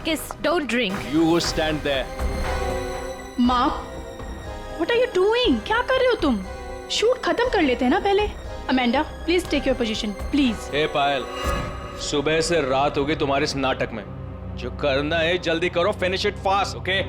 Marcus, don't drink. You go stand there. Mark, what are you doing? क्या कर रहे हो तुम? शूट खत्म कर लेते हैं ना पहले। Amanda, please take your position, please. Hey Payal, सुबह से रात हो गई तुम्हारे इस नाटक में। जो करना है जल्दी करो, finish it fast, okay?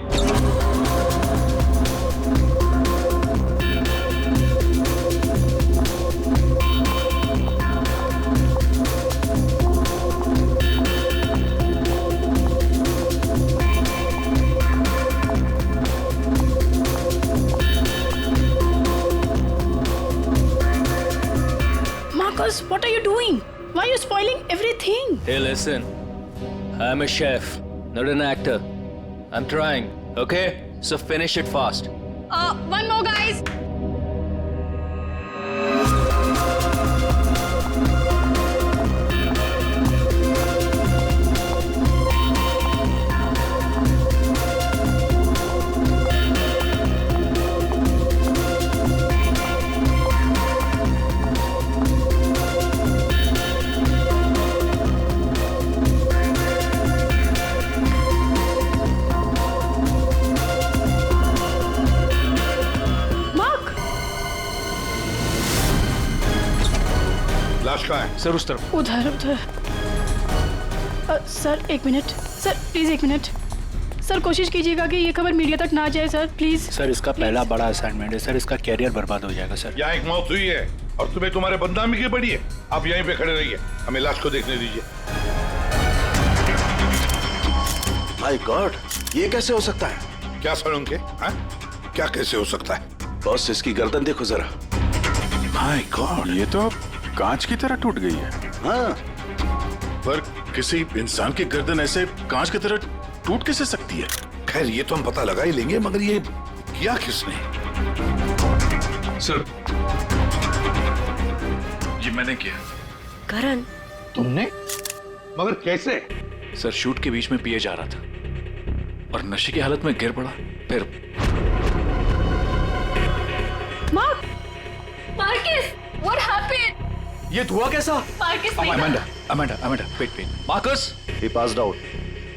Marcus, what are you doing? Why are you spoiling everything? Hey, listen. I'm a chef, not an actor. I'm trying, okay? So finish it fast. One more, guys. लाश कहाँ है? Sir उस तरफ। उधर उधर। Sir एक minute, sir please एक minute. Sir कोशिश कीजिएगा कि ये खबर मीडिया तक ना जाए सर, प्लीज। सर इसका पहला बड़ा असाइनमेंट है सर, इसका कैरियर बर्बाद हो जाएगा सर। यहाँ एक मौत हुई है और तुम्हें तुम्हारे बदनामी की पड़ी है। आप यहीं पे खड़े रहिए, हमें लाश को देखने दीजिए। माय गॉड, ये कैसे हो सकता है? क्या सर उनके? हाँ? क्या कैसे हो सकता है? बॉस, इसकी गर्दन देखो जरा। माय गॉड, ये तो कांच की तरह टूट गई है। हाँ, पर किसी इंसान की गर्दन ऐसे कांच की तरह टूट कैसे सकती है? खैर ये तो हम पता लगा ही लेंगे, मगर ये किया किसने? सर, ये मैंने किया। करण, तुमने? मगर कैसे? सर शूट के बीच में पिए जा रहा था और नशे की हालत में गिर पड़ा, फिर मार्क, Marcus, what happened? ये धुआं कैसा? Marcus, wake up. Amanda, wait. Marcus, he passed out,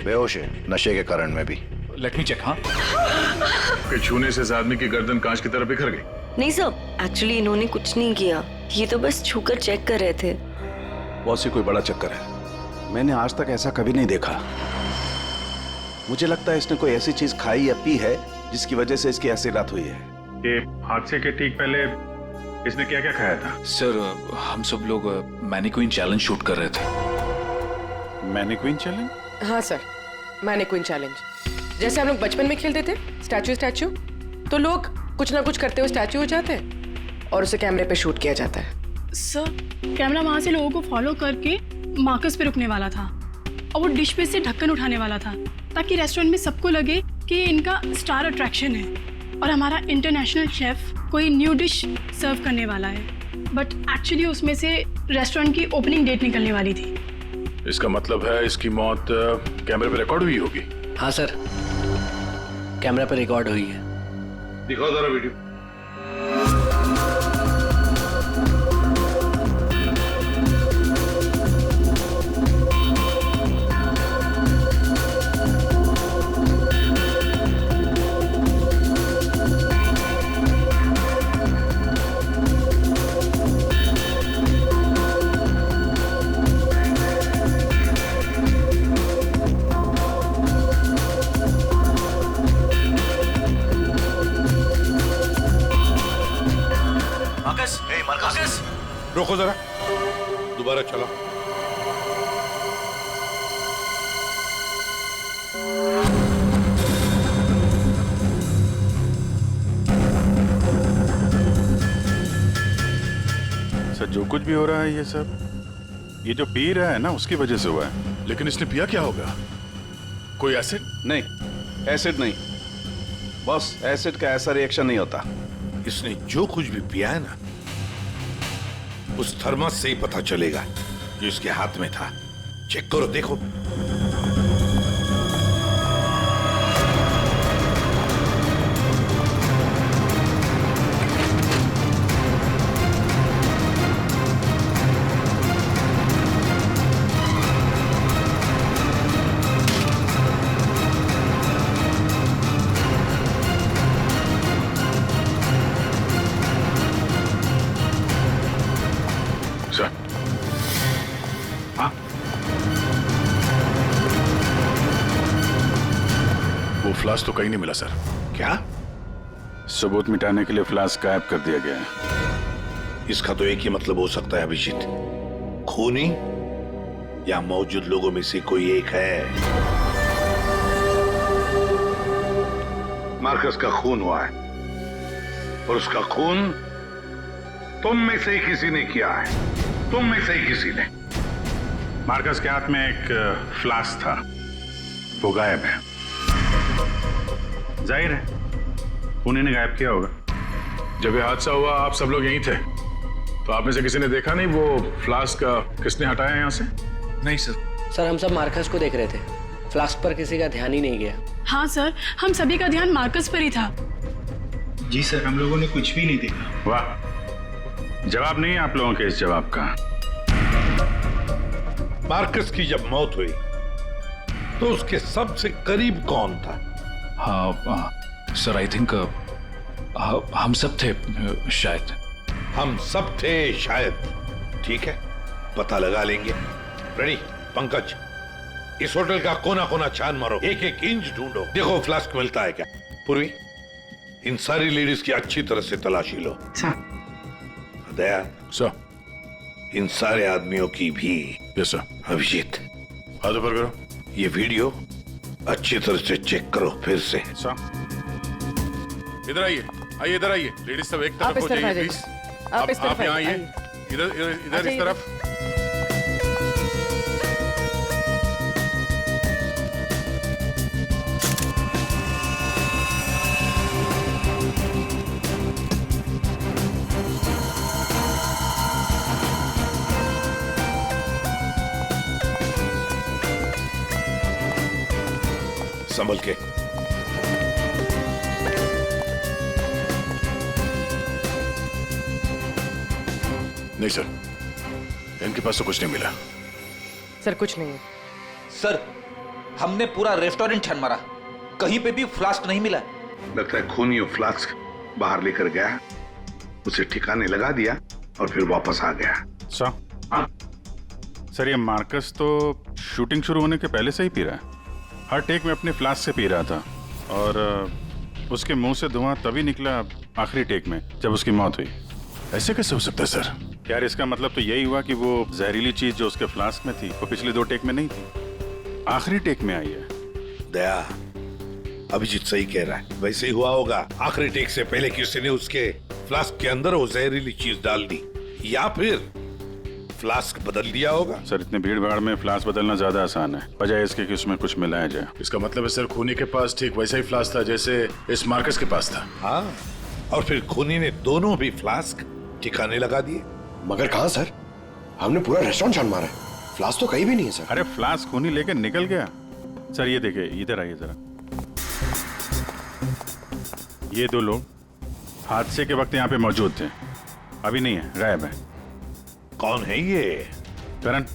बेहोश है नशे के कारण में भी। Let me check. हाँ, कि छूने से इस आदमी की गर्दन कांच की तरह बिखर गई। नहीं सर, एक्चुअली इन्होंने कुछ नहीं किया, ये तो बस छूकर चेक कर रहे थे। बॉस, ये कोई बड़ा चक्कर है। मैंने आज तक ऐसा कभी नहीं देखा। मुझे लगता है इसने कोई ऐसी चीज खाई या पी है जिसकी वजह से इसकी ऐसी रात हुई है। ये हादसे के ठीक पहले इसने क्या क्या खाया था? सर हम सब लोग मैनीक्वीन चैलेंज शूट कर रहे थे। Mannequin challenge? हाँ सर, मैनीक्वीन चैलेंज। जैसे हम लोग बचपन में खेलते थे स्टैचू, तो लोग कुछ ना कुछ करते हुए स्टैचू हो जाते हैं और उसे कैमरे पे शूट किया जाता है। सर कैमरा वहां से लोगों को फॉलो करके मार्कस पे रुकने वाला था और वो डिश पे से ढक्कन उठाने वाला था ताकि रेस्टोरेंट में सबको लगे कि ये इनका स्टार अट्रैक्शन है और हमारा इंटरनेशनल शेफ कोई न्यू डिश सर्व करने वाला है। बट एक्चुअली उसमें से रेस्टोरेंट की ओपनिंग डेट निकलने वाली थी। इसका मतलब है इसकी मौत कैमरे पे रिकॉर्ड हुई होगी। हाँ सर, कैमरा पर रिकॉर्ड हुई है। दिखाओ जरा वीडियो। रोको जरा, दोबारा चला। सर जो कुछ भी हो रहा है ये सब ये जो पी रहा है ना उसकी वजह से हुआ है। लेकिन इसने पिया क्या होगा? कोई एसिड? नहीं, एसिड नहीं बॉस, एसिड का ऐसा रिएक्शन नहीं होता। इसने जो कुछ भी पिया है ना, उस थर्मस से ही पता चलेगा जो इसके हाथ में था। चेक करो, देखो। फ्लास्क तो कहीं नहीं मिला सर। क्या? सबूत मिटाने के लिए फ्लास्क गायब कर दिया गया है। इसका तो एक ही मतलब हो सकता है अभिजीत, खूनी या मौजूद लोगों में से कोई एक है। मार्कस का खून हुआ है और उसका खून तुम में से ही किसी ने किया है, तुम में से ही किसी ने। मार्कस के हाथ में एक फ्लास्क था, वो गायब है। जाहिर है उन्हीं ने गायब किया होगा। जब ये हादसा हुआ आप सब लोग यहीं थे, तो आप में से किसी ने देखा नहीं वो फ्लास्क किसने हटाया यहाँ से? नहीं सर। सर हम सब मार्कस को देख रहे थे, फ्लास्क पर किसी का ध्यान ही नहीं गया। हाँ सर, हम सभी का ध्यान मार्कस पर ही था। जी सर, हम लोगों ने कुछ भी नहीं देखा। वाह, जवाब नहीं है आप लोगों के इस जवाब का। मार्कस की जब मौत हुई तो उसके सबसे करीब कौन था? हाँ सर, आई थिंक हम सब थे शायद। हम सब थे शायद। ठीक है, पता लगा लेंगे। रेडी पंकज, इस होटल का कोना कोना छान मारो, एक एक इंच ढूंढो, देखो फ्लास्क मिलता है क्या। पूर्वी, इन सारी लेडीज की अच्छी तरह से तलाशी लो। दया सर, इन सारे आदमियों की भी। Yes sir. अभिजीत, हाथ ऊपर करो। ये वीडियो अच्छी तरह से चेक करो फिर से। सर इधर आइए, आइए इधर आइए। लेडीज सब एक आप तरफ इस हो तरफ आ जाइए जाइए। प्लीज। आप इस तरफ यहाँ आइए। आइए, इधर इधर इधर इस तरफ। संभल के। नहीं सर, इनके पास तो कुछ नहीं मिला। सर कुछ नहीं है। सर, हमने पूरा रेस्टोरेंट छान मारा, कहीं पे भी फ्लास्क नहीं मिला। लगता है खूनी वो फ्लास्क बाहर लेकर गया, उसे ठिकाने लगा दिया और फिर वापस आ गया। सर, सर ये मार्कस तो शूटिंग शुरू होने के पहले से ही पी रहा है। हर टेक में अपने फ्लास्क से पी रहा था और उसके मुंह से धुआं तभी निकला आखिरी टेक में जब उसकी मौत हुई। ऐसे कैसे हो सकता है सर? यार इसका मतलब तो यही हुआ कि वो जहरीली चीज जो उसके फ्लास्क में थी वो पिछले 2 टेक में नहीं थी, आखिरी टेक में आई है। दया, अभिजीत सही कह रहा है, वैसे ही हुआ होगा। आखिरी टेक से पहले किसी ने उसके फ्लास्क के अंदर वो जहरीली चीज डाल दी या फिर फ्लास्क बदल दिया होगा। सर इतने भीड़ भाड़ में फ्लास्क बदलना ज्यादा आसान है, बजाय इसके कि उसमें कुछ मिलाया जाए। इसका मतलब है सर खूनी के पास ठीक वैसा ही फ्लास्क था जैसे इस मार्कस के पास था। हाँ, और फिर खूनी ने दोनों भी फ्लास्क ठिकाने लगा दिए। मगर कहाँ सर? हमने पूरा रेस्टोरेंट छान मारा है, फ्लास्क तो कहीं भी नहीं है सर। अरे फ्लास्क खूनी लेकर निकल गया। सर ये देखिए, इधर आइए जरा। ये 2 लोग हादसे के वक्त यहाँ पे मौजूद थे, अभी नहीं है, गायब है। कौन है ये? करण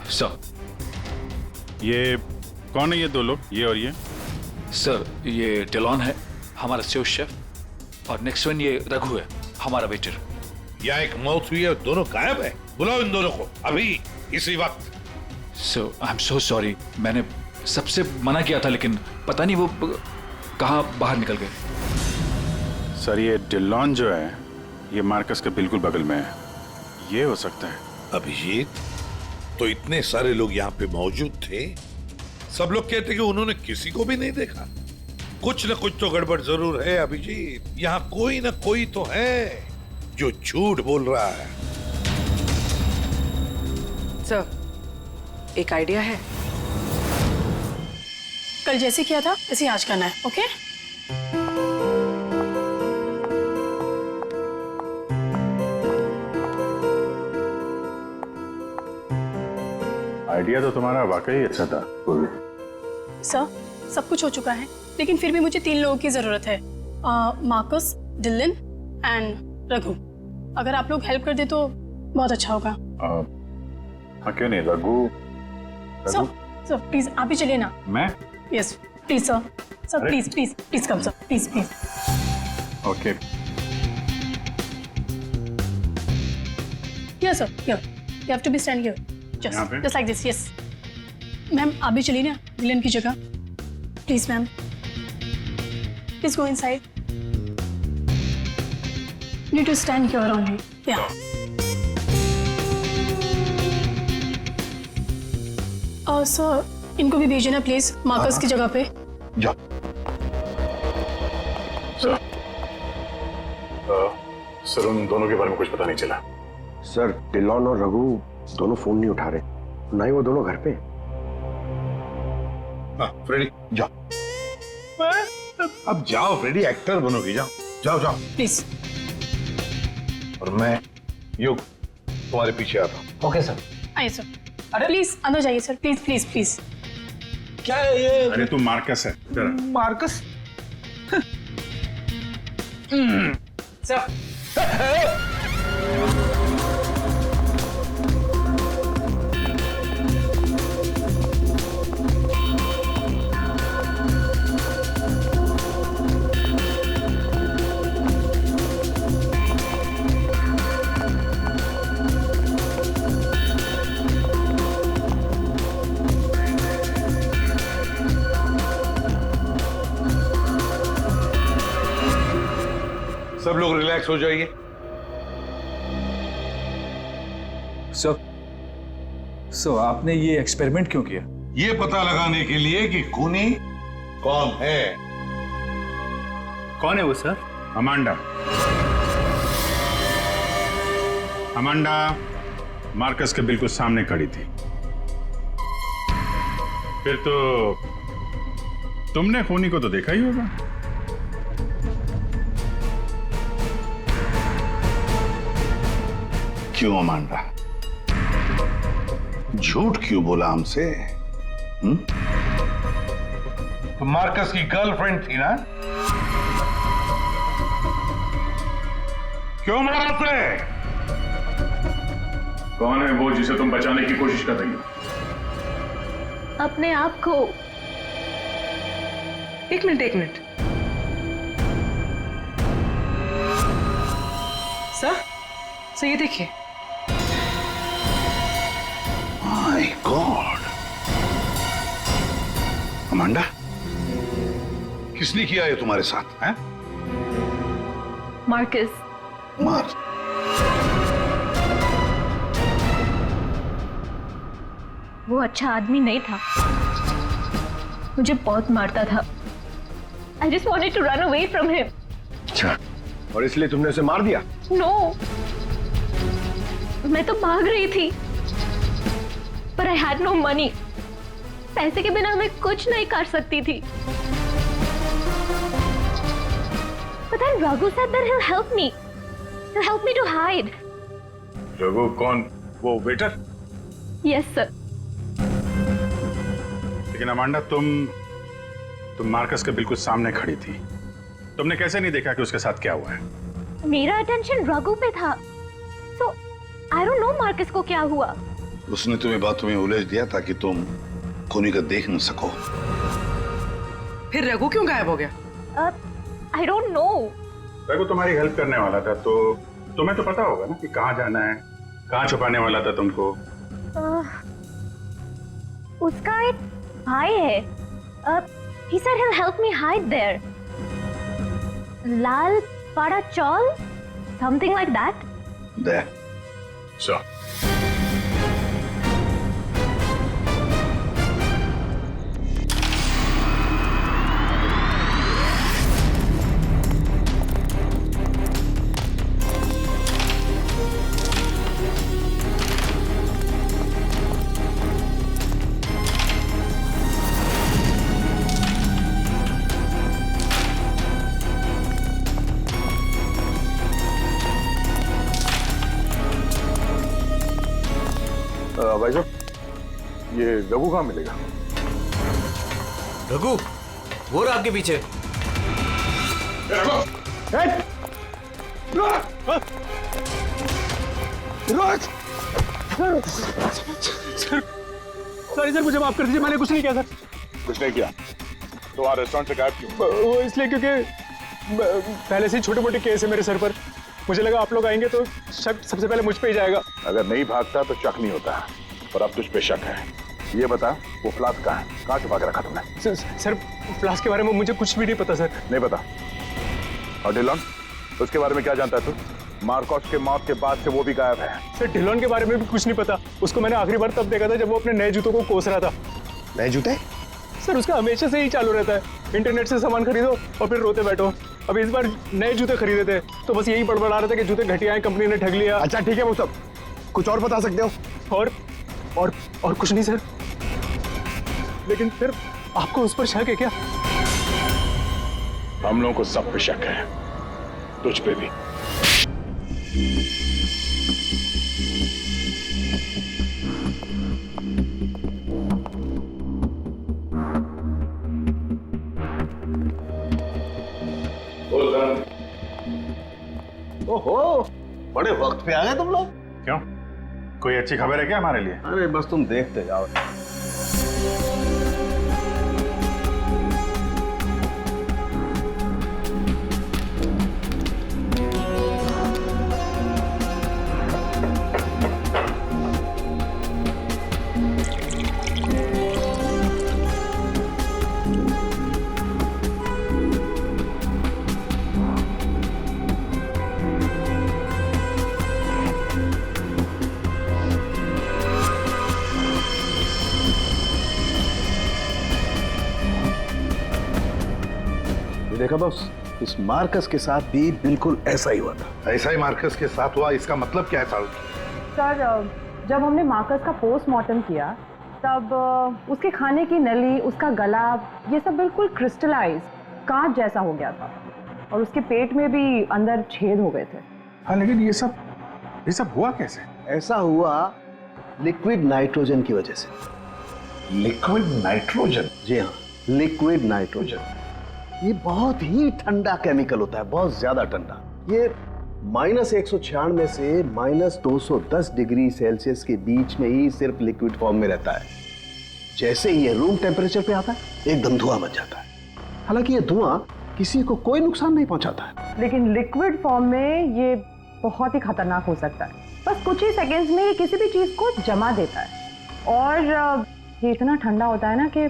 सर, ये कौन है ये 2 लोग, ये और ये? सर ये डेलॉन है हमारा सेफ शेफ, और नेक्स्ट वन ये रघु है हमारा वेटर। यहाँ एक मौत हुई है, दोनों गायब है। बुलाओ इन दोनों को अभी, इसी वक्त। सो आई एम सो सॉरी, मैंने सबसे मना किया था लेकिन पता नहीं वो कहाँ बाहर निकल गए। सर ये डिलॉन जो है ये मार्कस के बिल्कुल बगल में है, ये हो सकता है। अभिजीत, तो इतने सारे लोग यहाँ पे मौजूद थे, सब लोग कहते कि उन्होंने किसी को भी नहीं देखा। कुछ न कुछ तो गड़बड़ जरूर है अभिजीत। यहाँ कोई न कोई तो है जो झूठ बोल रहा है। सर, एक आइडिया है। कल जैसे किया था वैसे आज करना है, ओके? आइडिया तो तुम्हारा वाकई अच्छा था। सर, सब कुछ हो चुका है, लेकिन फिर भी मुझे 3 लोगों की जरूरत है, मार्कस, डिलन एंड रघु। अगर आप लोग हेल्प कर दे तो बहुत अच्छा होगा। हाँ क्यों नहीं, रघु। सर प्लीज आप ही चलिए ना। मैं? Yes please sir, sir please please please come sir, please please. Okay. Here sir, here. You have to be stand here. Just like this, yes. Ma'am आप भी चलिए ना विलन की जगह, please ma'am. Please go inside. You need to stand here only. Yeah. Sir, इनको भी भेजिए ना प्लीज मार्कस की जगह पे. जाओ. सर उन दोनों के बारे में कुछ पता नहीं चला. सर डिलॉन और रघु दोनों फोन नहीं उठा रहे, ना ही वो दोनों घर पे. हाँ, फ्रेडी जाओ. अब जाओ फ्रेडी, एक्टर बनोगी. जाओ जाओ जाओ प्लीज. और मैं युग तुम्हारे पीछे आता हूँ. Okay sir. आइए सर. अरे प्लीज अंदर जाइए सर. Please please please. क्या है ये? अरे तू मार्कस है. मार्कस? सर. सब लोग रिलैक्स हो जाइए. सर आपने ये एक्सपेरिमेंट क्यों किया? ये पता लगाने के लिए कि खूनी कौन है. कौन है वो सर? अमांडा. अमांडा मार्कस के बिल्कुल सामने खड़ी थी. फिर तो तुमने खूनी को तो देखा ही होगा. क्यों अमांडा, झूठ क्यों बोला हमसे? तो मार्कस की गर्लफ्रेंड थी ना? क्यों मारा आपने? कौन है वो जिसे तुम बचाने की कोशिश कर रही हो? अपने आप को. एक मिनट. सर ये देखिए. My God. अमांडा, किसने किया ये तुम्हारे साथ? हैं? मार्कस. मार्कस. वो अच्छा आदमी नहीं था. मुझे बहुत मारता था. I just wanted to run away from him. अच्छा, और इसलिए तुमने उसे मार दिया? No. मैं तो भाग रही थी. But I had no money. पैसे के बिना मैं कुछ नहीं कर सकती थी. But then Raghu said that he'll help me. He'll help me to hide. Raghu कौन? वो वेटर? Yes, sir. लेकिन अमांडा तुम मार्कस के बिल्कुल सामने खड़ी थी. तुमने कैसे नहीं देखा कि उसके साथ क्या हुआ है? मेरा अटेंशन रघु पे था. So I don't know Marcus को क्या हुआ. उसने तुम्हें बातों में उलझ दिया ताकि तुम खूनी को देख न सको. फिर रघु क्यों गायब हो गया? I don't know. रघु तुम्हारी हेल्प करने वाला था, तो तुम्हें तो पता होगा ना कि कहाँ जाना है, कहाँ छुपाने वाला था तुमको. उसका एक भाई है. He said he'll help me hide there. Lal Pada Chaul, something like that. There. So. भाई साहब, ये रघु कहाँ मिलेगा? रघु वो रहा आपके पीछे. सॉरी सर, मुझे माफ कर दीजिए, मैंने कुछ नहीं किया सर. कुछ नहीं किया? तो वहाँ रेस्टोरेंट से गायब क्यों? वो इसलिए क्योंकि पहले से ही छोटे मोटे केस है मेरे सर पर. मुझे लगा आप लोग आएंगे तो शक सबसे पहले मुझ पे ही जाएगा. अगर नहीं भागता तो शक नहीं होता, पर अब तुझ पे शक है. ये बता वो फ्लास्क कहाँ है, कहाँ छुपा के रखा तुमने? सर फ्लास्क के बारे में मुझे कुछ भी नहीं पता सर। नहीं पता? और डिलॉन, उसके बारे में क्या जानता है तू? मार्कोस के मौत के बाद से वो भी गायब है। सर डिलॉन के बारे में भी कुछ नहीं पता। उसको मैंने आखिरी बार तब देखा था जब वो अपने नए जूतों को कोस रहा था। नए जूते? सर उसका हमेशा से ही चालू रहता है, इंटरनेट से सामान खरीदो और फिर रोते बैठो। अब इस बार नए जूते खरीदे थे तो बस यही बड़बड़ा रहा था कि जूते घटिया हैं, कंपनी ने ठग लिया। अच्छा ठीक है वो सब, कुछ और बता सकते हो? और कुछ नहीं सर। लेकिन फिर आपको उस पर शक है क्या? हम लोगों को सब पे शक है, तुझ पे भी। ओहो, बड़े वक्त पे आ गए तुम लोग। क्यों, कोई अच्छी खबर है क्या हमारे लिए? अरे बस तुम देखते जाओ। देखा बॉस, इस मार्कस के साथ भी बिल्कुल ऐसा ही हुआ था। ऐसा ही मार्कस के साथ हुआ, इसका मतलब क्या है सारुण? सर जब हमने मार्कस का पोस्टमार्टम किया तब उसके खाने की नली, उसका गला, ये सब बिल्कुल क्रिस्टलाइज कांच जैसा हो गया था और उसके पेट में भी अंदर छेद हो गए थे। हाँ लेकिन ये सब हुआ कैसे? ऐसा हुआ लिक्विड नाइट्रोजन की वजह से। Liquid nitrogen? जी हाँ, लिक्विड नाइट्रोजन। ये बहुत ही ठंडा केमिकल होता है, बहुत ज्यादा ठंडा। ये -196 से -210 डिग्री सेल्सियस के बीच में ही सिर्फ लिक्विड फॉर्म में रहता है। जैसे ही ये रूम टेम्परेचर पे आता है एकदम धुआं बन जाता है। हालांकि ये धुआं किसी को कोई नुकसान नहीं पहुंचाता है, लेकिन लिक्विड फॉर्म में ये बहुत ही खतरनाक हो सकता है। बस कुछ ही सेकेंड्स में ये किसी भी चीज को जमा देता है और ये इतना ठंडा होता है ना कि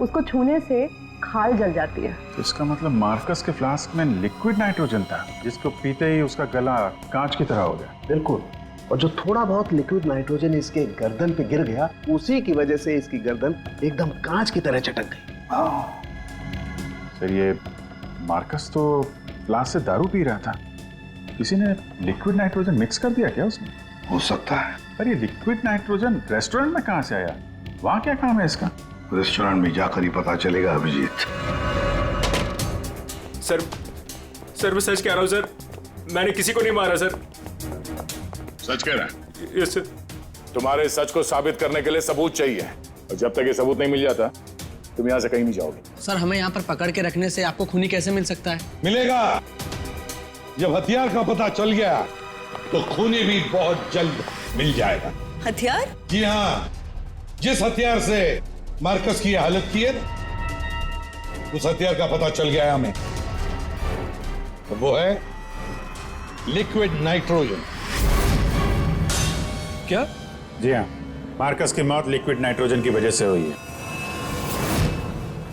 उसको छूने से खाल जल जाती है। इसका मतलब मार्कस के फ्लास्क में लिक्विड नाइट्रोजन था जिसको पीते ही उसका गला कांच की तरह हो गया। बिल्कुल। और जो थोड़ा बहुत लिक्विड नाइट्रोजन इसके गर्दन पे गिर गया, उसी की वजह से इसकी गर्दन एकदम कांच की तरह चटक गई। सर ये मार्कस तो फ्लास्क से दारू पी रहा था, किसी ने लिक्विड नाइट्रोजन मिक्स कर दिया क्या उसमें? हो सकता है। पर ये लिक्विड नाइट्रोजन रेस्टोरेंट में कहाँ से आया? वहाँ क्या काम है इसका? रेस्टोरेंट में जाकर ही पता चलेगा अभिजीत। सर मैं सच कह रहा हूँ सर, मैंने किसी को नहीं मारा सर। सच कह रहा है? Yes sir. तुम्हारे सच को साबित करने के लिए सबूत चाहिए, और जब तक ये सबूत नहीं मिल जाता तुम यहाँ से कहीं नहीं जाओगे। सर हमें यहाँ पर पकड़ के रखने से आपको खूनी कैसे मिल सकता है? मिलेगा। जब हथियार का पता चल गया तो खूनी भी बहुत जल्द मिल जाएगा। हथियार? जी हाँ, जिस हथियार से मार्कस की हालत की है उस हथियार का पता चल गया है हमें, तो वो है लिक्विड नाइट्रोजन। क्या? जी हाँ, मार्कस की मौत लिक्विड नाइट्रोजन की वजह से हुई है।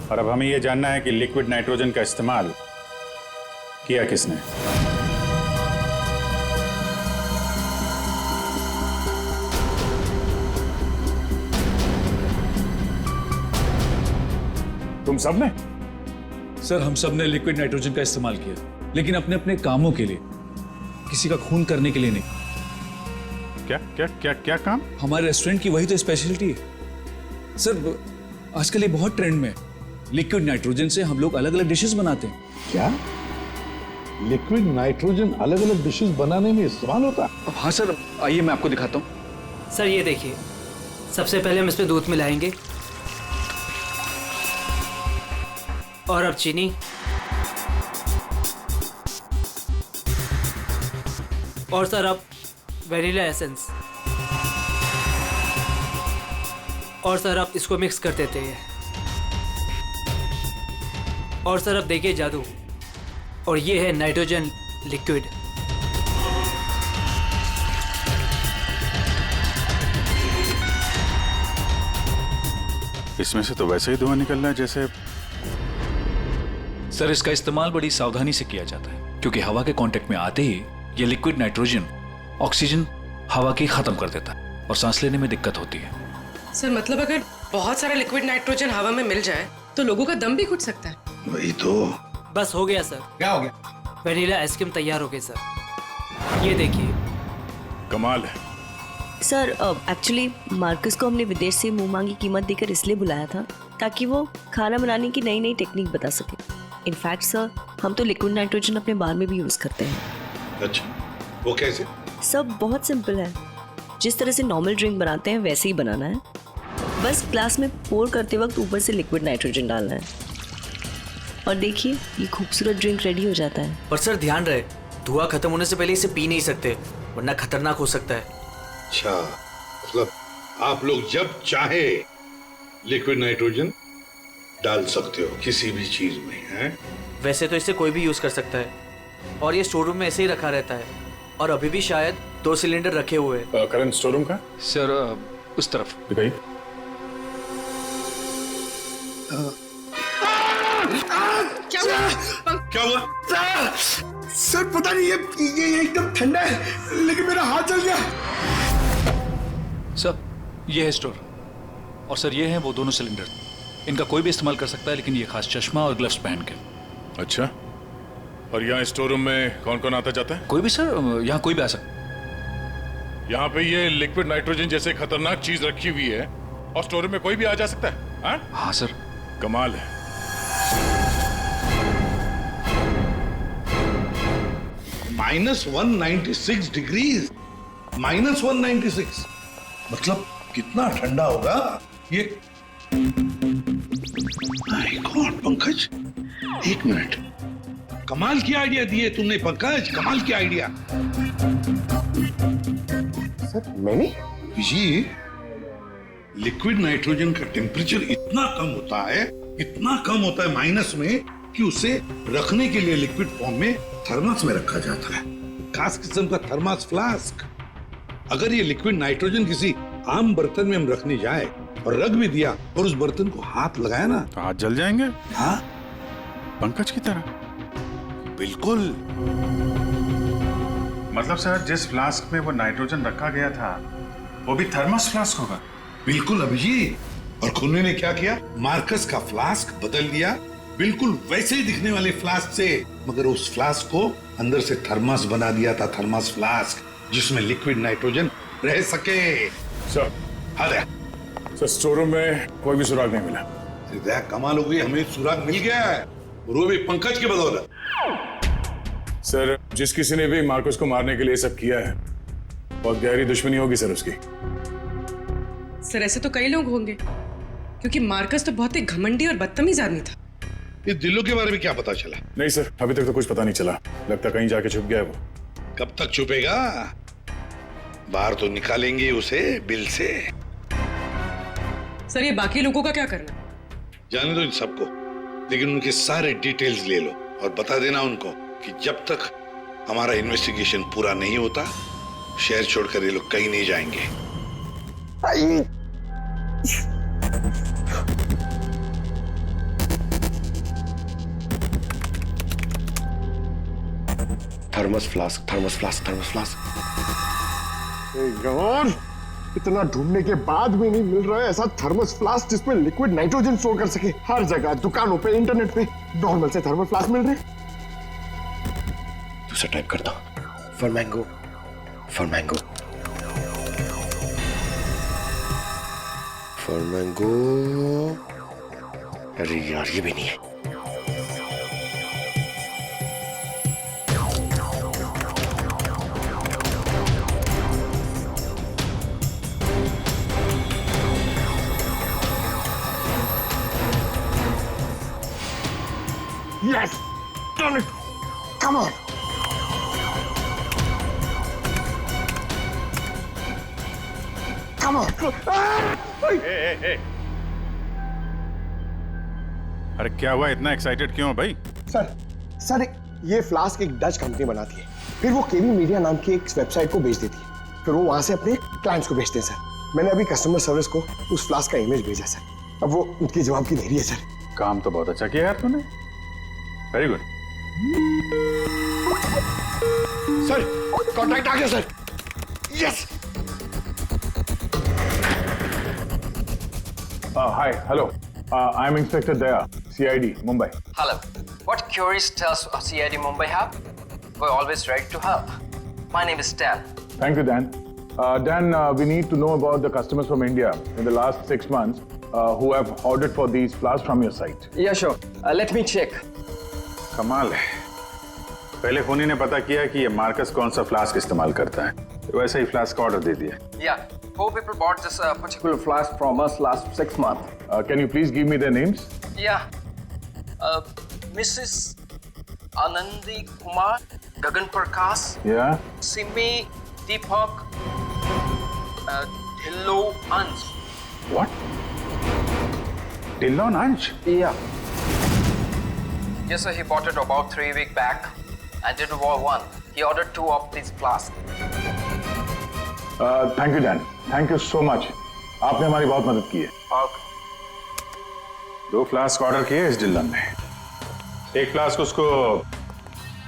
और अब हमें यह जानना है कि लिक्विड नाइट्रोजन का इस्तेमाल किया किसने। तुम सब ने? सर हम सब ने लिक्विड नाइट्रोजन का इस्तेमाल किया, लेकिन अपने अपने कामों के लिए, किसी का खून करने के लिए नहीं। क्या क्या क्या क्या काम? हमारे रेस्टोरेंट की वही तो स्पेशलिटी है सर। आजकल ये बहुत ट्रेंड में है। लिक्विड नाइट्रोजन से हम लोग अलग अलग डिशेस बनाते हैं। क्या लिक्विड नाइट्रोजन अलग अलग डिशेस बनाने में इस्तेमाल होता है? हाँ सर, आइए मैं आपको दिखाता हूँ। सर ये देखिए, सबसे पहले हम इसमें दूध मिलाएंगे और अब चीनी और सर अब वेनिला एसेंस और सर अब इसको मिक्स कर देते हैं और सर अब देखिए जादू, और ये है नाइट्रोजन लिक्विड। इसमें से तो वैसे ही धुआं निकल रहा है जैसे। सर इसका इस्तेमाल बड़ी सावधानी से किया जाता है क्योंकि हवा के कांटेक्ट में आते ही ये लिक्विड नाइट्रोजन ऑक्सीजन हवा की खत्म कर देता है और सांस लेने में दिक्कत होती है। सर मतलब अगर बहुत सारा लिक्विड नाइट्रोजन हवा में मिल जाए तो लोगों का दम भी घुट सकता है। वही तो। बस हो गया सर। क्या हो गया? वनीला आइसक्रीम तैयार हो गई सर, ये देखिए। कमाल है। सर एक्चुअली मार्कस को हमने विदेश से मुंह मांगी कीमत देकर इसलिए बुलाया था ताकि वो खाना बनाने की नई नई टेक्निक बता सके। इनफैक्ट सर हम तो लिक्विड नाइट्रोजन अपने बार में भी यूज करते हैं। अच्छा, वो कैसे? सब बहुत सिंपल है, जिस तरह से नॉर्मल ड्रिंक बनाते हैं वैसे ही बनाना है। बस ग्लास में पोर करते वक्त ऊपर से लिक्विड नाइट्रोजन डालना है और देखिए ये खूबसूरत ड्रिंक रेडी हो जाता है। पर सर ध्यान रहे, धुआं खत्म होने से पहले इसे पी नहीं सकते वरना खतरनाक हो सकता है। अच्छा, मतलब आप लोग जब चाहे लिक्विड नाइट्रोजन डाल सकते हो किसी भी चीज में, हैं? वैसे तो इसे कोई भी यूज कर सकता है और ये स्टोर रूम में ऐसे ही रखा रहता है और अभी भी शायद 2 सिलेंडर रखे हुए हैं। करंट स्टोर रूम का? सर उस तरफ दिखाइए। क्या हुआ? सर पता नहीं ये एकदम ठंडा है लेकिन मेरा हाथ जल गया। सर ये है स्टोर और सर ये है वो दोनों सिलेंडर। इनका कोई भी इस्तेमाल कर सकता है लेकिन ये खास चश्मा और ग्लव्स पहन के। अच्छा, और यहाँ स्टोर रूम में कौन कौन आता जाता है? कोई भी सर, यहाँ कोई भी आ सकता। यहाँ पे ये लिक्विड नाइट्रोजन जैसे खतरनाक चीज रखी हुई है और स्टोर रूम में कोई भी आ जा सकता है? हाँ सर। कमाल है। -196 डिग्रीज, -196 मतलब कितना ठंडा होगा ये? माय गॉड पंकज, एक मिनट, कमाल की आइडिया दिए तुमने पंकज, कमाल की आइडिया। सर मैंने जी, लिक्विड नाइट्रोजन का टेम्परेचर इतना कम होता है, इतना कम होता है माइनस में कि उसे रखने के लिए लिक्विड फॉर्म में थर्मस में रखा जाता है, खास किस्म का थर्मस फ्लास्क। अगर ये लिक्विड नाइट्रोजन किसी आम बर्तन में हम रखने जाए और रख भी दिया और उस बर्तन को हाथ लगाया ना, तो हाथ जल जाएंगे। हाँ पंकज की तरह। बिल्कुल। मतलब सर जिस फ्लास्क में वो नाइट्रोजन रखा गया था वो भी थर्मस फ्लास्क होगा? बिल्कुल अभिजीत। और खुन्ने ने क्या किया, मार्कस का फ्लास्क बदल दिया बिल्कुल वैसे ही दिखने वाले फ्लास्क से, मगर उस फ्लास्क को अंदर से थर्मस बना दिया था, थर्मस फ्लास्क जिसमें लिक्विड नाइट्रोजन रह सके। सर अरे सर स्टोर रूम में कोई भी सुराग नहीं मिला। कमाल हो गई, हमें सुराग मिल गया है, वो भी पंकज के बदौलत। सर जिस किसी ने भी मार्कस को मारने के लिए सब किया है बहुत गहरी दुश्मनी होगी सर उसकी। सर ऐसे तो कई लोग होंगे क्योंकि मार्कस तो बहुत ही घमंडी और बदतमीज आदमी था। इस दिलों के बारे में क्या पता चला? नहीं सर, अभी तक तो कुछ पता नहीं चला, लगता कहीं जाके छुप गया है वो। कब तक छुपेगा? बाहर तो निकालेंगे उसे बिल से। सर ये बाकी लोगों का क्या करना? जाने दो इन सबको, लेकिन उनके सारे डिटेल्स ले लो और बता देना उनको कि जब तक हमारा इन्वेस्टिगेशन पूरा नहीं होता शहर छोड़कर ये लोग कहीं नहीं जाएंगे। Thermos flask, thermos flask, thermos flask. यार इतना ढूंढने के बाद भी नहीं मिल रहा है ऐसा थर्मस फ्लास्क जिसमें लिक्विड नाइट्रोजन स्टोर कर सके। हर जगह, दुकानों पे, इंटरनेट पे नॉर्मल से थर्मल फ्लास्क मिल रहे। दूसरा टाइप करता हूं, for mango, for mango, for mango. अरे यार ये भी नहीं है। Yes! Done it! Come on! Come on! अरे क्या हुआ, इतना एक्साइटेड क्यों हो भाई? सर ये फ्लास्क एक डच कंपनी बनाती है, फिर वो केवी मीडिया नाम की एक वेबसाइट को बेच देती है, फिर वो वहां से अपने क्लाइंट्स को भेजते हैं सर। मैंने अभी कस्टमर सर्विस को उस फ्लास्क का इमेज भेजा सर। अब वो उनके जवाब की देरी है सर। काम तो बहुत अच्छा किया यार तूने, वेरी गुड। सर कॉन्ट्रैक्ट आ गया sir. Yes. Hi, hello, I am inspector Daya, CID Mumbai. Hello. What queries does CID Mumbai have? We're always ready to help. My name is Dan. Thank you, Dan. Dan, we need to know about the customers from India in the last 6 months who have ordered for these flasks from your site. Yeah, sure. Let me check. कमाल है, पहले फोनी ने पता किया कि ये Marcus कौन सा फ्लास्क इस्तेमाल करता है, तो वैसे ही फ्लास्क का ऑर्डर दे दिया। Yeah, 4 people bought this particular flask from us last 6 months. Can you please give me their names? Yeah. Mrs. Anandi Kumar, Gagan Prakash, Yeah. Simi Deepak, Dhillo Ansh. What? Dillon Ansh? Yeah. Yes, sir. He bought it about 3 weeks back and did one. He ordered 2 of these flasks. Thank you, Dan. Thank you so much. आपने हमारी बहुत मदद की है। Okay. 2 flask order किए इस Dylan ने। एक फ्लास्क उसको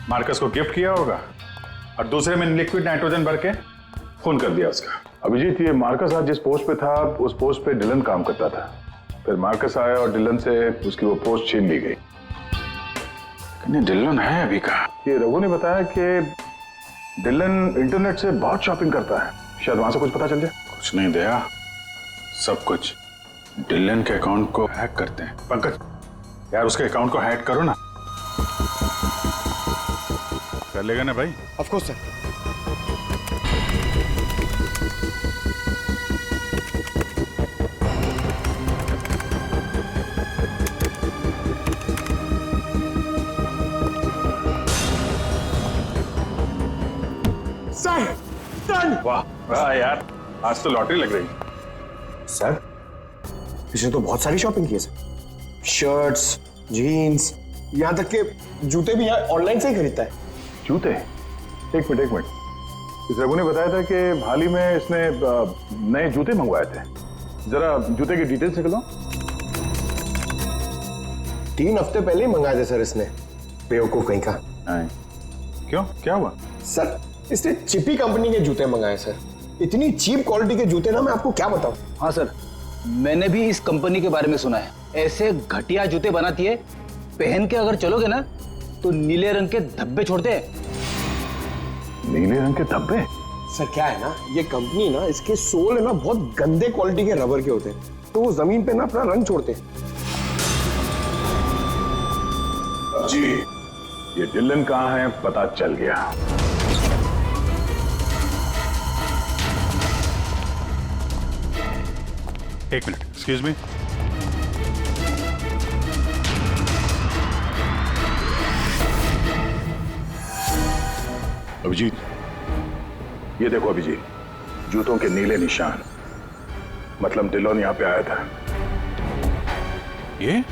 मार्कस को गिफ्ट किया होगा और दूसरे में लिक्विड नाइट्रोजन भर के खून कर दिया उसका। अभिजीत, ये मार्कस आज जिस पोस्ट पे था उस पोस्ट पे डिलन काम करता था, फिर मार्कस आया और डिलन से उसकी वो पोस्ट छीन ली गई। लेकिन डिलन है अभी कहाँ? ये रघु ने बताया कि डिलन इंटरनेट से बहुत शॉपिंग करता है, शायद वहां से कुछ पता चल जाए। कुछ नहीं दया, सब कुछ डिलन के अकाउंट को हैक करते हैं। पंकज यार, उसके अकाउंट को हैक करो ना। कर लेगा ना भाई? Of course sir. सर वाह वाह यार, आज तो लॉटरी लग रही। सर इसने तो बहुत सारी शॉपिंग की है सर, शर्ट्स, जीन्स, यहाँ तक के जूते भी यहाँ ऑनलाइन से ही खरीदता है। जूते? एक मिनट, इस रघु ने बताया था कि हाल ही में इसने नए जूते मंगवाए थे। जरा जूते की डिटेल्स निकलो। 3 हफ्ते पहले ही मंगाए थे सर इसने, बेवकूफ कहीं का। क्यों, क्या हुआ? सर इसने चिपी कंपनी के जूते मंगाए सर, इतनी चीप क्वालिटी के जूते ना, मैं आपको क्या बताऊं। हाँ सर, मैंने भी इस कंपनी के बारे में सुना है। ऐसे घटिया जूते बनाती है, पहन के अगर चलोगे ना तो नीले रंग के धब्बे छोड़ते हैं। नीले रंग के धब्बे? सर क्या है ना, ये कंपनी ना, इसके सोल है ना बहुत गंदे क्वालिटी के रबर के होते हैं, तो वो जमीन पे ना अपना रंग छोड़ते हैं। जी, ये डिलन कहाँ है पता चल गया। एक मिनट, एक्सक्यूज मी। अभिजीत, ये देखो अभिजीत, जूतों के नीले निशान, मतलब डिलोन यहां पे आया था। ये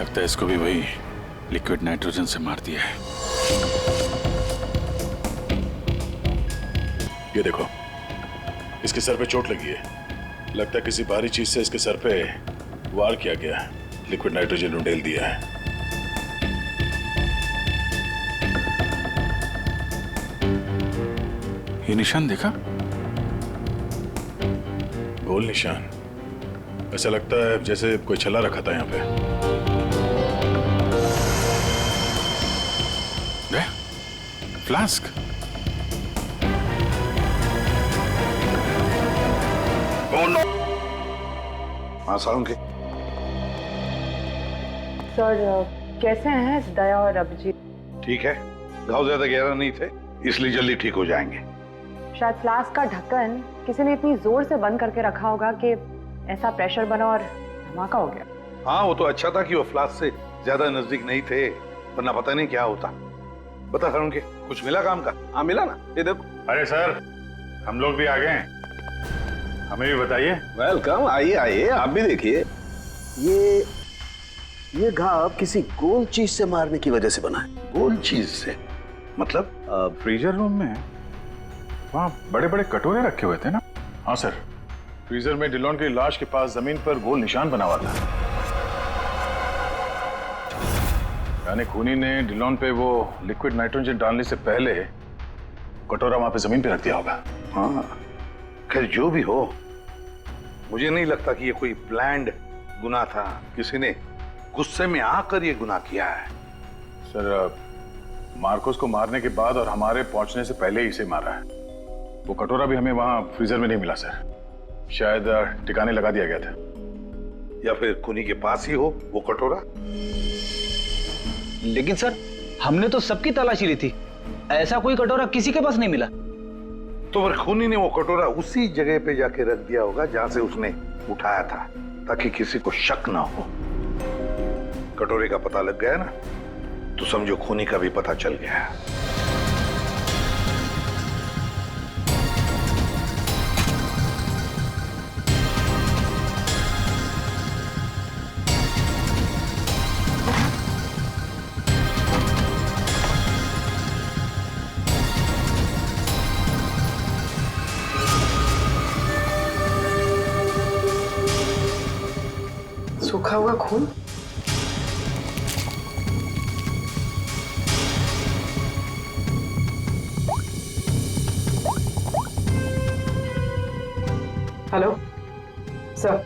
लगता है इसको भी वही लिक्विड नाइट्रोजन से मार दिया है। ये देखो, इसके सर पे चोट लगी है, लगता है किसी भारी चीज से इसके सर पे वार किया गया है, लिक्विड नाइट्रोजन उंडेल दिया है। ये निशान देखा? गोल निशान, ऐसा लगता है जैसे कोई छल्ला रखा था यहाँ पे। फ्लास्क? हाँ सालुंखे। सर कैसे हैं दया और अभिजीत? ठीक है, घाव ज्यादा गहरा नहीं थे इसलिए जल्दी ठीक हो जाएंगे। शायद फ्लास्क का ढक्कन किसी ने इतनी जोर से बंद करके रखा होगा कि ऐसा प्रेशर बना और धमाका हो गया। हाँ, वो तो अच्छा था कि वो फ्लास्क से ज्यादा नजदीक नहीं थे, वरना पता नहीं क्या होता। बता सालुंखे, कुछ मिला काम का? हाँ मिला ना, ये देखो। अरे सर, हम लोग भी आ गए हैं, हमें भी बताइए। वेलकम, आइए आइए, आप भी देखिए। ये ये घाव किसी गोल चीज से मारने की वजह से बना है। गोल चीज से मतलब? फ्रीजर रूम में वहाँ बड़े बड़े कटोरे रखे हुए थे ना? हाँ सर, फ्रीजर में डिलॉन की लाश के पास जमीन पर गोल निशान बना हुआ था। यानी खूनी ने डिलॉन पे वो लिक्विड नाइट्रोजन डालने से पहले कटोरा वहां पे जमीन पे रख दिया होगा। हाँ, खैर जो भी हो, मुझे नहीं लगता कि ये कोई प्लान्ड गुनाह था। किसी ने गुस्से में आकर ये गुनाह किया है। सर, मार्कोस को मारने के बाद और हमारे पहुंचने से पहले ही इसे मारा है। वो कटोरा भी हमें वहां फ्रीजर में नहीं मिला सर, शायद ठिकाने लगा दिया गया था। या फिर खूनी के पास ही हो वो कटोरा। लेकिन सर, हमने तो सबकी तलाशी ली थी, ऐसा कोई कटोरा किसी के पास नहीं मिला। तो फिर खूनी ने वो कटोरा उसी जगह पे जाके रख दिया होगा जहां से उसने उठाया था, ताकि किसी को शक ना हो। कटोरे का पता लग गया ना, तो समझो खूनी का भी पता चल गया। सूखा हुआ खून? हेलो सर,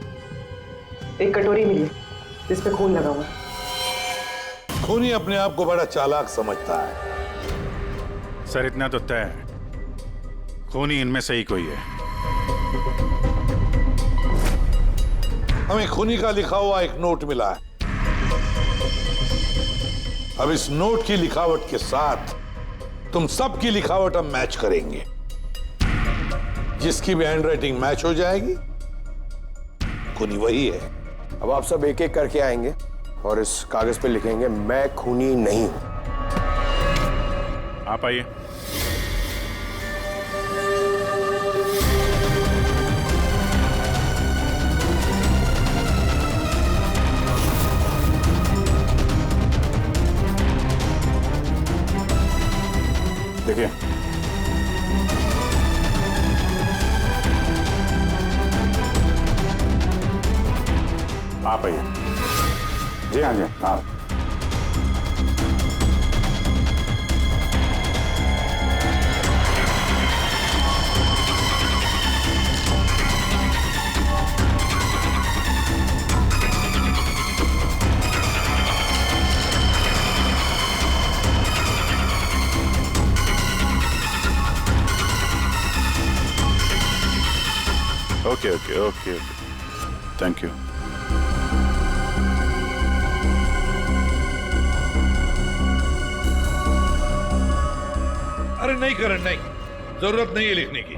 एक कटोरी मिली जिस पे खून लगा हुआ। खूनी अपने आप को बड़ा चालाक समझता है। सर, इतना तो तय है, खूनी इनमें से ही कोई है। हमें खूनी का लिखा हुआ एक नोट मिला है। अब इस नोट की लिखावट के साथ तुम सबकी लिखावट हम मैच करेंगे। जिसकी भी हैंडराइटिंग मैच हो जाएगी, खूनी वही है। अब आप सब एक एक करके आएंगे और इस कागज पे लिखेंगे, मैं खूनी नहीं हूं। आप आइए। देखिए, आप आइए। जी हाँ जी, आप। Okay okay okay okay, thank you. अरे नहीं करण, नहीं, जरूरत नहीं है लिखने की।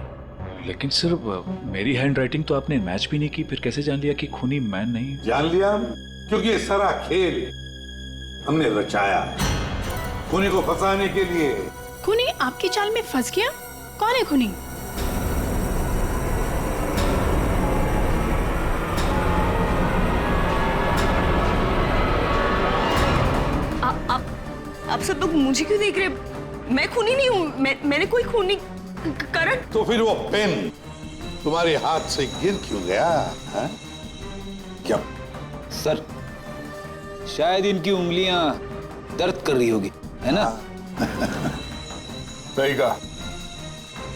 लेकिन सर, मेरी हैंडराइटिंग तो आपने मैच भी नहीं की, फिर कैसे जान लिया कि खूनी मैं नहीं? जान लिया, क्योंकि ये सारा खेल हमने रचाया खूनी को फंसाने के लिए। खूनी आपकी चाल में फंस गया? कौन है खूनी? आप सब लोग मुझे क्यों देख रहे हैं? मैं खूनी नहीं हूँ, मैंने कोई खूनी। करण, तो फिर वो पेन तुम्हारे हाथ से गिर क्यों गया है? क्या सर, शायद इनकी उंगलियां दर्द कर रही होगी, है ना? सही कहा।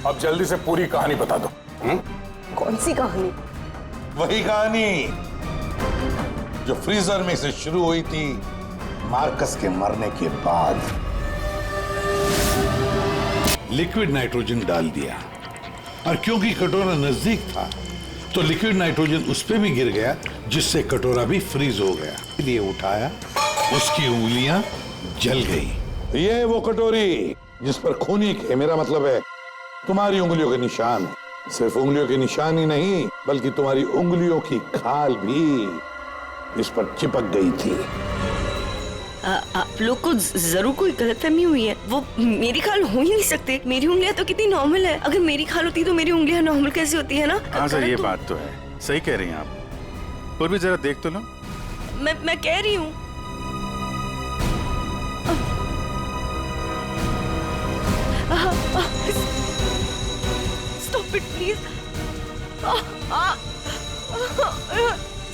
अब जल्दी से पूरी कहानी बता दो। कौन सी कहानी? वही कहानी जो फ्रीजर में से शुरू हुई थी मार्कस के मरने के बाद। लिक्विड नाइट्रोजन डाल दिया, और क्योंकि कटोरा नजदीक था तो लिक्विड नाइट्रोजन उस पे भी गिर गया, जिससे कटोरा भी फ्रीज हो गया। इसलिए उठाया, उसकी उंगलियां जल गई। ये है वो कटोरी जिस पर खूनी के, मेरा मतलब है तुम्हारी उंगलियों के निशान है। सिर्फ उंगलियों के निशान ही नहीं, बल्कि तुम्हारी उंगलियों की खाल भी इस पर चिपक गई थी। आप लोग को जरूर कोई गलतफहमी हुई है। वो मेरी खाल हो ही नहीं सकते। मेरी उंगलियां तो कितनी नॉर्मल है। अगर मेरी खाल होती तो मेरी उंगलियां नॉर्मल कैसे होती है ना? हाँ सर, ये बात तो है, सही कह रही हैं आप। और भी जरा देख तो लो। मैं कह रही हूँ। Stop it, please.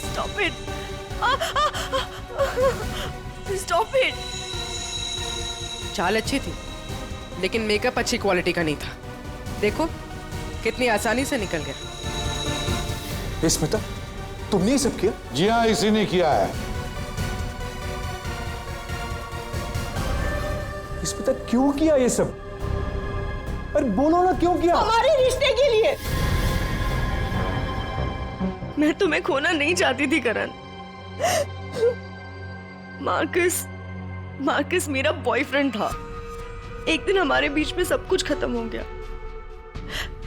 Stop it. Stop it. चाल अच्छी थी, लेकिन मेकअप अच्छी क्वालिटी का नहीं था। देखो कितनी आसानी से निकल गया। स्मिता, तुमने ये सब किया? जी हाँ, इसी ने किया है। स्मिता, क्यों किया ये सब? अरे बोलो ना, क्यों किया? हमारे रिश्ते के लिए। मैं तुम्हें खोना नहीं चाहती थी करण। मार्कस मेरा बॉयफ्रेंड था। एक दिन हमारे बीच में सब कुछ खत्म हो गया।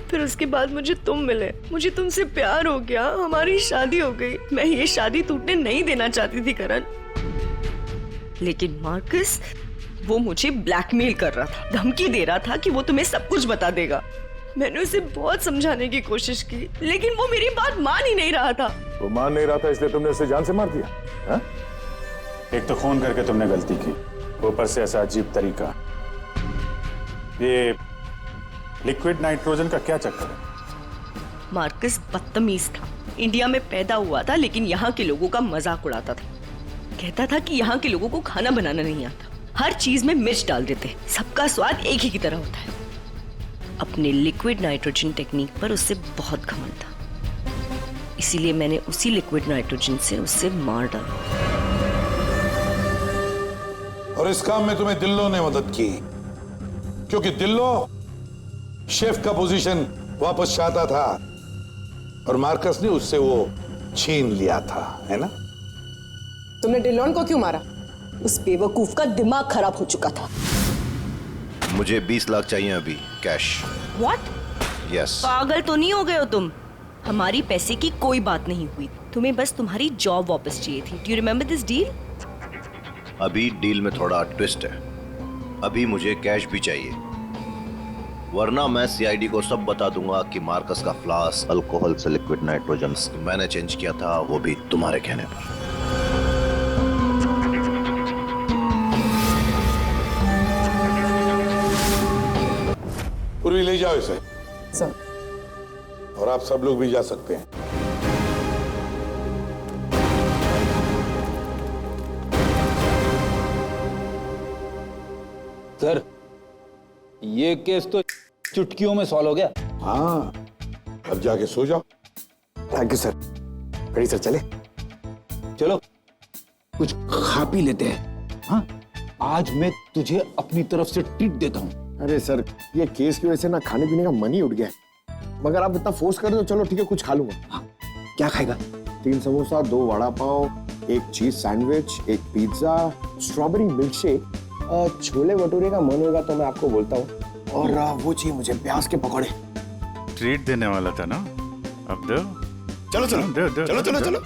फिर उसके बाद मुझे तुम मिले, मुझे तुमसे प्यार हो गया, हमारी शादी हो गई। मैं ये शादी टूटने नहीं देना चाहती थी करण, लेकिन मार्कस वो मुझे ब्लैकमेल कर रहा था, धमकी दे रहा था कि वो तुम्हें सब कुछ बता देगा। मैंने उसे बहुत समझाने की कोशिश की, लेकिन वो मेरी बात मान ही नहीं रहा था। वो मान नहीं रहा था, इसलिए तुमने उसे जान से मार दिया? हा? एक तो खून करके तुमने गलती की, ऊपर से ऐसा अजीब तरीका। ये लिक्विड नाइट्रोजन का क्या चक्कर है? मार्कस बदतमीज था। इंडिया में पैदा हुआ था, लेकिन यहाँ के लोगों का मजाक उड़ाता था। कहता था कि यहाँ के लोगों को खाना बनाना नहीं आता, हर चीज में मिर्च डाल देते, सबका स्वाद एक ही की तरह होता है। अपने लिक्विड नाइट्रोजन टेक्निक पर उससे बहुत घमंड था, इसीलिए मैंने उसी लिक्विड नाइट्रोजन से उससे मार डाला। और इस काम में तुम्हें दिल्लो ने मदद की, क्योंकि दिल्लो शेफ का पोजीशन वापस चाहता था और मार्कस ने उससे वो छीन लिया था, है ना? तुमने डिलोन को क्यों मारा? उस बेवकूफ का दिमाग खराब हो चुका था। मुझे 20 लाख चाहिए अभी, कैश। What? यस। पागल तो नहीं हो गए हो तुम? हमारी पैसे की कोई बात नहीं हुई, तुम्हें बस तुम्हारी जॉब वापस चाहिए थी। Do you remember this deal? अभी डील में थोड़ा ट्विस्ट है, अभी मुझे कैश भी चाहिए, वरना मैं सीआईडी को सब बता दूंगा कि मार्कस का फ्लास्क अल्कोहल से लिक्विड नाइट्रोजन मैंने चेंज किया था, वो भी तुम्हारे कहने पर। पूर्वी ले जाओ इसे। सर। और आप सब लोग भी जा सकते हैं। सर, ये केस तो चुटकियों में सॉल्व हो गया। हाँ, अब जाके सो जाओ। Thank you sir. Ready sir, चले? चलो कुछ खा पी लेते हैं। हाँ, आज मैं तुझे अपनी तरफ से ट्रीट देता हूँ। अरे सर, ये केस की वजह से ना खाने पीने का मन ही उठ गया है। मगर आप इतना फोर्स कर रहे हो, चलो ठीक है, कुछ खा लूंगा। हाँ, क्या खाएगा? 3 samosa, 2 vada pav, 1 cheese sandwich, 1 pizza, strawberry milk shake, chole bhature का मन होगा तो मैं आपको बोलता हूँ, और वो चाहिए मुझे प्याज के पकौड़े। ट्रीट देने वाला था ना, अब दो। चलो चलो दो, दो, चलो दो, चलो दो। चलो।